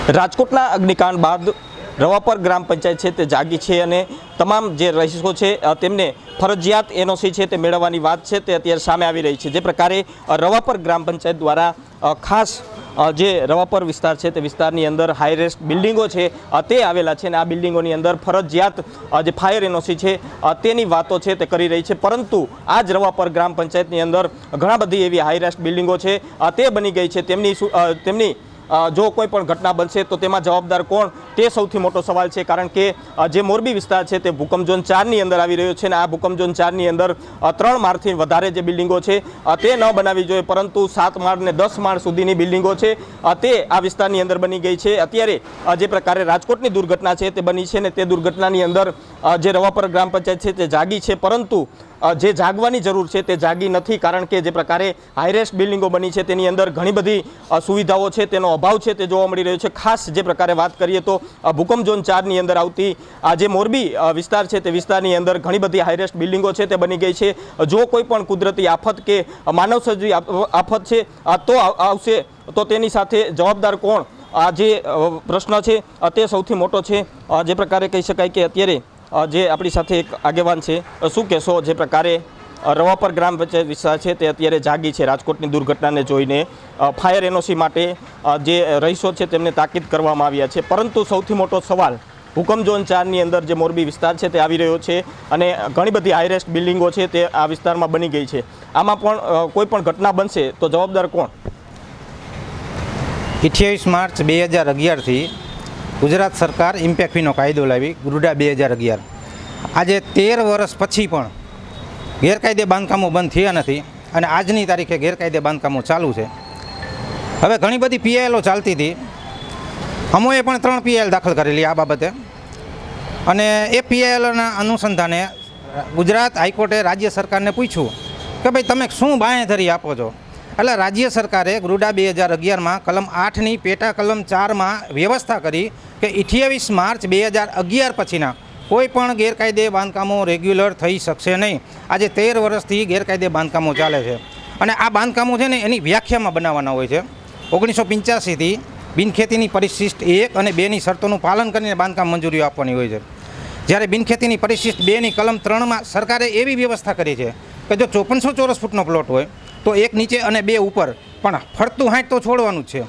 રાજકોટના અગ્નિકાંડ બાદ રવાપર ગ્રામ પંચાયત છે તે જાગી છે અને તમામ જે રહીશો છે તેમને ફરજિયાત એનઓસી છે તે મેળવવાની વાત છે તે અત્યારે સામે આવી રહી છે। જે પ્રકારે રવાપર ગ્રામ પંચાયત દ્વારા ખાસ જે રવાપર વિસ્તાર છે તે વિસ્તારની અંદર હાઈરેસ્ટ બિલ્ડિંગો છે તે આવેલા છે અને આ બિલ્ડિંગોની અંદર ફરજિયાત જે ફાયર એનઓસી છે તેની વાતો છે તે કરી રહી છે। પરંતુ આ જ રવાપર ગ્રામ પંચાયતની અંદર ઘણા બધી એવી હાઈરેસ્ટ બિલ્ડિંગો છે તે બની ગઈ છે। તેમની જો કોઈ પણ ઘટના બનશે તો તેમાં જવાબદાર કોણ તે સૌથી મોટો સવાલ છે। કારણ કે જે મોરબી વિસ્તાર છે તે ભૂકંપ ઝોન 4ની અંદર આવી રહ્યો છે અને આ ભૂકંપ ઝોન 4ની અંદર 3 માળથી વધારે જે બિલ્ડિંગો છે તે ન બનાવવી જોઈએ, પરંતુ 7 માળ ને 10 માળ સુધીની બિલ્ડિંગો છે તે આ વિસ્તારની અંદર બની ગઈ છે। અત્યારે જે પ્રકારે રાજકોટની દુર્ઘટના છે તે બની છે ને તે દુર્ઘટનાની અંદર જે રવાપર ગ્રામ પંચાયત છે તે જાગી છે, પરંતુ જે જાગવાની જરૂર છે તે જાગી નથી। કારણ કે જે પ્રકારે હાઈરેસ્ટ બિલ્ડિંગો બની છે તેની અંદર ઘણી બધી સુવિધાઓ છે તેનો અભાવ છે તે જોવા મળી રહ્યો છે। ખાસ જે પ્રકારે વાત કરીએ તો ભૂકંપ ઝોન 4ની અંદર આવતી આ જે મોરબી વિસ્તાર છે તે વિસ્તારની અંદર ઘણી બધી હાઈરેસ્ટ બિલ્ડિંગો છે તે બની ગઈ છે। જો કોઈ પણ કુદરતી આફત કે માનવસર્જિત આફત છે તો આવશે તો તેની સાથે જવાબદાર કોણ, આ જે પ્રશ્ન છે તે સૌથી મોટો છે। જે પ્રકારે કહી શકાય કે અત્યારે જે આપણી સાથે એક આગેવાન છે, શું કહેશો જે પ્રકારે રવાપર ગ્રામ પંચાયત વિસ્તાર છે તે અત્યારે જાગી છે રાજકોટની દુર્ઘટનાને જોઈને? ફાયર એનઓસી માટે જે રહીશો છે તેમને તાકીદ કરવામાં આવ્યા છે, પરંતુ સૌથી મોટો સવાલ ભૂકંપ ઝોન 4ની અંદર જે મોરબી વિસ્તાર છે તે આવી રહ્યો છે અને ઘણી બધી હાઈરેસ્ટ બિલ્ડિંગો છે તે આ વિસ્તારમાં બની ગઈ છે। આમાં પણ કોઈ પણ ઘટના બનશે તો જવાબદાર કોણ? 28 માર્ચ 2011થી ગુજરાત સરકાર ઇમ્પેક્ટ ફીનો કાયદો લાવી, ગુરુડા 2011। આજે 13 વર્ષ પછી પણ ગેરકાયદે બાંધકામો બંધ થયા નથી અને આજની તારીખે ગેરકાયદે બાંધકામો ચાલુ છે। હવે ઘણી બધી પીઆઈએલો ચાલતી હતી, અમોએ પણ 3 પીઆઈએલ દાખલ કરેલી આ બાબતે અને એ પીઆઈએલોના અનુસંધાને ગુજરાત હાઈકોર્ટે રાજ્ય સરકારને પૂછ્યું કે ભાઈ તમે શું બાંહેધરી આપો છો? એટલે રાજ્ય સરકારે ગુરુડા 2011માં કલમ 8ની પેટા કલમ 4માં વ્યવસ્થા કરી કે 28 માર્ચ 2011 પછીના કોઈ પણ ગેરકાયદે બાંધકામો રેગ્યુલર થઈ શકશે નહીં। આજે 13 વર્ષથી ગેરકાયદે બાંધકામો ચાલે છે અને આ બાંધકામો છે ને એની વ્યાખ્યામાં બનાવવાના હોય છે। 1985થી બિનખેતીની પરિશિષ્ટ 1 અને 2ની શરતોનું પાલન કરીને બાંધકામ મંજૂરીઓ આપવાની હોય છે। જ્યારે બિનખેતીની પરિશિષ્ટ 2ની કલમ 3માં સરકારે એવી વ્યવસ્થા કરી છે કે જો 5400 ચોરસ ફૂટનો પ્લોટ હોય તો 1 નીચે અને 2 ઉપર, પણ ફરતું 60 તો છોડવાનું જ છે।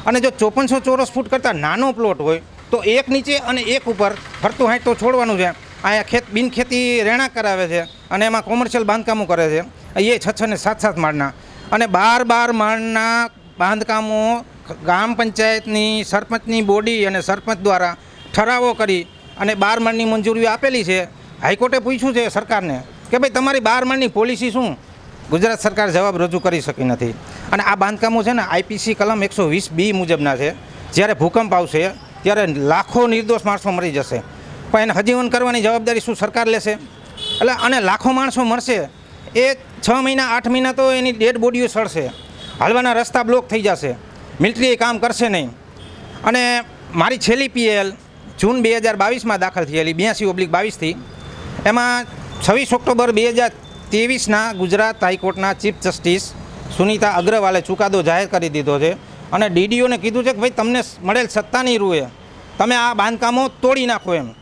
અને જો 5400 ચોરસ ફૂટ કરતાં નાનો પ્લોટ હોય તો 1 નીચે અને 1 ઉપર ફરતું 60 તો છોડવાનું છે। અહીંયા બિનખેતી રહેણાંક કરાવે છે અને એમાં કોમર્શિયલ બાંધકામો કરે છે, એ 6 અને 7 માળના અને 12 માળના બાંધકામો ગ્રામ પંચાયતની સરપંચની બોડી અને સરપંચ દ્વારા ઠરાવો કરી અને 12 માળની મંજૂરીઓ આપેલી છે। હાઈકોર્ટે પૂછ્યું છે સરકારને કે ભાઈ તમારી 12 માળની પોલિસી શું? ગુજરાત સરકાર જવાબ રજૂ કરી શકી નથી અને આ બાંધકામો છે ને આઈપીસી કલમ 120B મુજબના છે। જ્યારે ભૂકંપ આવશે ત્યારે લાખો નિર્દોષ માણસો મરી જશે, પણ એને હજીવન કરવાની જવાબદારી શું સરકાર લેશે? એટલે અને લાખો માણસો મરશે, એ 6 મહિના 8 મહિના તો એની ડેડ બોડીઓ સડશે, હાલવાના રસ્તા બ્લોક થઈ જશે, મિલિટરી કામ કરશે નહીં। અને મારી છેલ્લી પીએલ જૂન 2022માં દાખલ થયેલી 82/22થી, એમાં 26 ઓક્ટોબર 2023ના ગુજરાત હાઈકોર્ટના ચીફ જસ્ટિસ સુનીતા અગ્રવાલે ચુકાદો જાહેર કરી દીધો છે અને ડીડીઓને કીધું છે કે ભાઈ તમને મળેલ સત્તાની રૂએ તમે આ બાંધકામો તોડી નાખો એમ।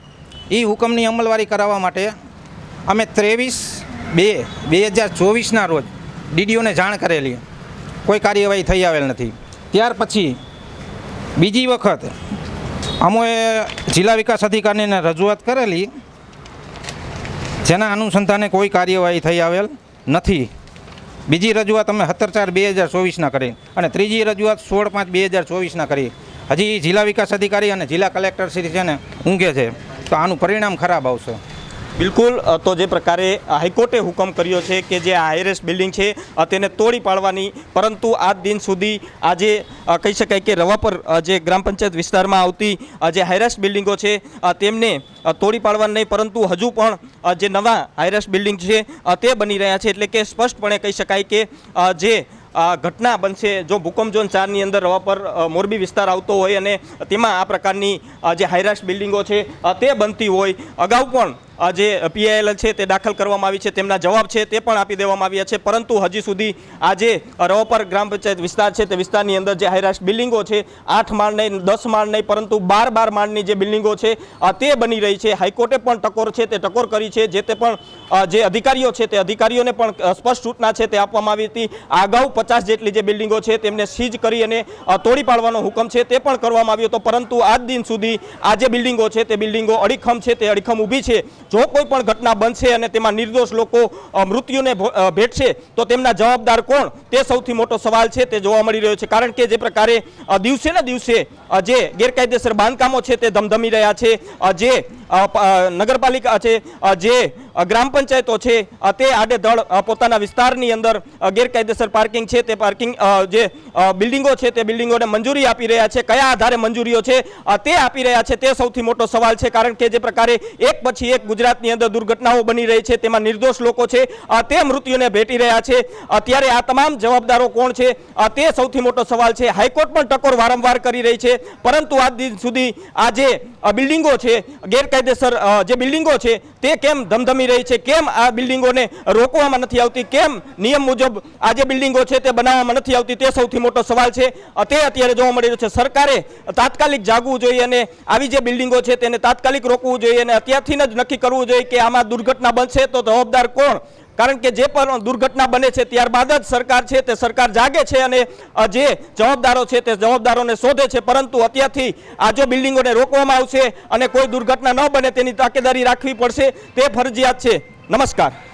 એ હુકમની અમલવારી કરાવવા માટે અમે 23/2/2024ના રોજ ડીડીઓને જાણ કરેલી, કોઈ કાર્યવાહી થઈ આવેલ નથી। ત્યાર પછી બીજી વખત અમોએ જિલ્લા વિકાસ અધિકારીને રજૂઆત કરેલી, જેના અનુસંધાને કોઈ કાર્યવાહી થઈ આવેલ નથી। બીજી રજૂઆત અમે 17/4/2024ના કરી અને ત્રીજી રજૂઆત 16/5/2024ના કરી। હજી જિલ્લા વિકાસ અધિકારી અને જિલ્લા કલેક્ટર શ્રી છે ને ઊંઘે છે, તો આનું પરિણામ ખરાબ આવશે। બિલકુલ, તો જે પ્રકારે હાઈકોર્ટે હુકમ કર્યો છે કે જે હાઈરેસ્ટ બિલ્ડિંગ છે તેને તોડી પાડવાની, પરંતુ આજ દિન સુધી આજે કહી શકાય કે રવાપર જે ગ્રામ પંચાયત વિસ્તારમાં આવતી જે હાઈરેસ્ટ બિલ્ડિંગો છે તેમને તોડી પાડવાની નહીં, પરંતુ હજુ પણ જે નવા હાઈરેસ્ટ બિલ્ડિંગ છે તે બની રહ્યા છે। એટલે કે સ્પષ્ટપણે કહી શકાય કે જે ઘટના બનશે, જો ભૂકંપ ઝોન 4ની અંદર રવાપર મોરબી વિસ્તાર આવતો હોય અને તેમાં આ પ્રકારની જે હાઈરેસ્ટ બિલ્ડિંગો છે તે બનતી હોય, અગાઉ પણ જે PIL છે તે દાખલ કરવામાં આવી છે, તેમના જવાબ છે તે પણ આપી દેવામાં આવ્યા છે, પરંતુ હજી સુધી આજે રવાપર ગ્રામ પંચાયત વિસ્તાર છે તે વિસ્તારની અંદર જે હાઈરાઇઝ બિલ્ડિંગો છે 8 માળ નહીં, 10 માળ નહીં, પરંતુ 12 માળની જે બિલ્ડિંગો છે તે બની રહી છે. હાઈકોર્ટે પણ ટકોર છે તે ટકોર કરી છે. જે તે પણ જે અધિકારીઓ છે તે અધિકારીઓને પણ સ્પષ્ટ સૂચના છે તે આપવામાં આવી હતી. અગાઉ 50 જેટલી જે બિલ્ડિંગો છે તેમને સીઝ કરી અને તોડી પાડવાનો હુકમ છે તે પણ કરવામાં આવ્યો હતો, પરંતુ આજ દિન સુધી આ જે બિલ્ડિંગો છે તે બિલ્ડિંગો અડીખમ છે તે અડીખમ ઊભી છે. જો કોઈ પણ ઘટના બનશે અને તેમાં નિર્દોષ લોકો મૃત્યુને ભેટશે તો તેમના જવાબદાર કોણ, તે સૌથી મોટો સવાલ છે તે જોવા મળી રહ્યો છે. કારણ કે જે પ્રકારે દિવસે ને દિવસે જે ગેરકાયદેસર બાંધકામો છે તે ધમધમી રહ્યા છે, જે નગરપાલિકા છે, જે ગ્રામ પંચાયતો છે તે આડેધડ પોતાના વિસ્તારની અંદર ગેરકાયદેસર પાર્કિંગ છે તે પાર્કિંગ જે બિલ્ડિંગો છે તે બિલ્ડિંગોને મંજૂરી આપી રહ્યા છે. કયા આધારે મંજૂરીઓ છે તે આપી રહ્યા છે તે સૌથી મોટો સવાલ છે. કારણ કે જે પ્રકારે એક પછી એક ગુજરાતની અંદર દુર્ઘટનાઓ બની રહી છે, તેમાં નિર્દોષ લોકો છે તે મૃત્યુને ભેટી રહ્યા છે, ત્યારે આ તમામ જવાબદારો કોણ છે તે સૌથી મોટો સવાલ છે. હાઈકોર્ટ પણ ટકોર વારંવાર કરી રહી છે, પરંતુ આજ દિન સુધી આ જે બિલ્ડિંગો છે, ગેરકાયદેસર જે બિલ્ડિંગો છે તે કેમ ધમધમી રહી છે, કેમ આ બિલ્ડિંગોને રોકવામાં નથી આવતી, કેમ નિયમ મુજબ આ જે બિલ્ડિંગો છે તે બનાવવામાં નથી આવતી, તે સૌથી મોટો સવાલ છે. તે અત્યારે જોવા મળી રહ્યો છે. સરકારે તાત્કાલિક જાગવું જોઈએ અને આવી જે બિલ્ડિંગો છે તેને તાત્કાલિક રોકવું જોઈએ અને અત્યારથી જ નક્કી કરવું જોઈએ કે આમાં દુર્ઘટના બનશે તો જવાબદાર કોણ. કારણ કે જે પણ દુર્ઘટના બને છે ત્યારબાદ જ સરકાર છે તે સરકાર જાગે છે અને જે જવાબદારો છે તે જવાબદારોને શોધે છે, પરંતુ અત્યારથી આ જો બિલ્ડિંગોને રોકવામાં આવશે અને કોઈ દુર્ઘટના ન બને તેની તકેદારી રાખવી પડશે, તે ફરજિયાત છે. નમસ્કાર.